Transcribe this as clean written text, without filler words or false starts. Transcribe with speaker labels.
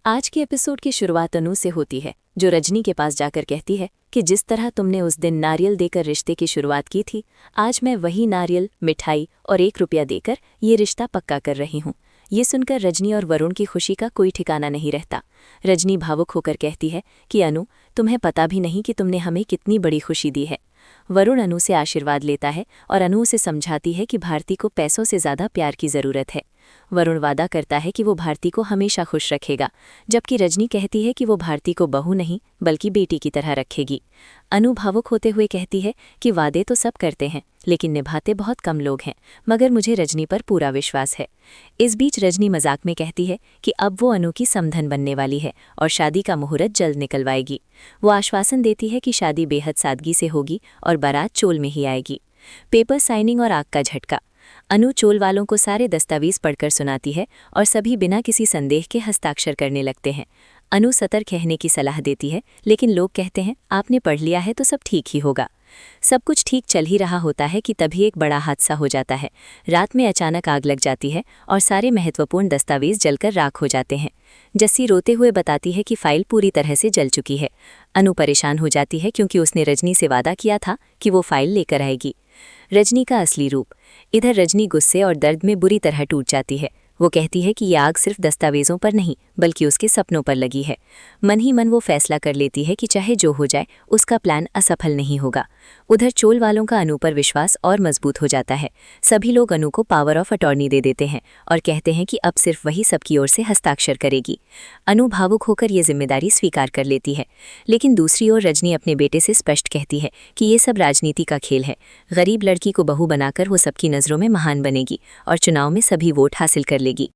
Speaker 1: आज के एपिसोड की शुरुआत अनु से होती है, जो रजनी के पास जाकर कहती है कि जिस तरह तुमने उस दिन नारियल देकर रिश्ते की शुरुआत की थी, आज मैं वही नारियल, मिठाई और 1 रुपया देकर ये रिश्ता पक्का कर रही हूँ। ये सुनकर रजनी और वरुण की खुशी का कोई ठिकाना नहीं रहता। रजनी भावुक होकर कहती है कि अनु, तुम्हें पता भी नहीं कि तुमने हमें कितनी बड़ी खुशी दी है। वरुण अनु से आशीर्वाद लेता है और अनु उसे समझाती है कि भारती को पैसों से ज़्यादा प्यार की ज़रूरत है। वरुण वादा करता है कि वो भारती को हमेशा खुश रखेगा, जबकि रजनी कहती है कि वो भारती को बहू नहीं बल्कि बेटी की तरह रखेगी। अनु भावुक होते हुए कहती है कि वादे तो सब करते हैं, लेकिन निभाते बहुत कम लोग हैं, मगर मुझे रजनी पर पूरा विश्वास है। इस बीच रजनी मजाक में कहती है कि अब वो अनु की समधन बनने वाली है और शादी का मुहूर्त जल्द निकलवाएगी। वो आश्वासन देती है कि शादी बेहद सादगी से होगी और बारात चोल में ही आएगी। पेपर साइनिंग और आग का झटका। अनु चोल वालों को सारे दस्तावेज पढ़कर सुनाती है और सभी बिना किसी संदेह के हस्ताक्षर करने लगते हैं। अनु सतर्क रहने की सलाह देती है, लेकिन लोग कहते हैं आपने पढ़ लिया है तो सब ठीक ही होगा। सब कुछ ठीक चल ही रहा होता है कि तभी एक बड़ा हादसा हो जाता है। रात में अचानक आग लग जाती है और सारे महत्वपूर्ण दस्तावेज जलकर राख हो जाते हैं। जस्सी रोते हुए बताती है कि फाइल पूरी तरह से जल चुकी है। अनु परेशान हो जाती है क्योंकि उसने रजनी से वादा किया था कि वो फाइल लेकर आएगी। रजनी का असली रूप। इधर रजनी गुस्से और दर्द में बुरी तरह टूट जाती है। वो कहती है कि ये आग सिर्फ दस्तावेजों पर नहीं बल्कि उसके सपनों पर लगी है। मन ही मन वो फैसला कर लेती है कि चाहे जो हो जाए उसका प्लान असफल नहीं होगा। उधर चोल वालों का अनु पर विश्वास और मजबूत हो जाता है। सभी लोग अनु को पावर ऑफ अटॉर्नी दे देते हैं और कहते हैं कि अब सिर्फ वही सबकी ओर से हस्ताक्षर करेगी। अनु भावुक होकर ये जिम्मेदारी स्वीकार कर लेती है, लेकिन दूसरी ओर रजनी अपने बेटे से स्पष्ट कहती है कि ये सब राजनीति का खेल है। गरीब लड़की को बहू बनाकर वो सबकी नज़रों में महान बनेगी और चुनाव में सभी वोट हासिल कर लेगी।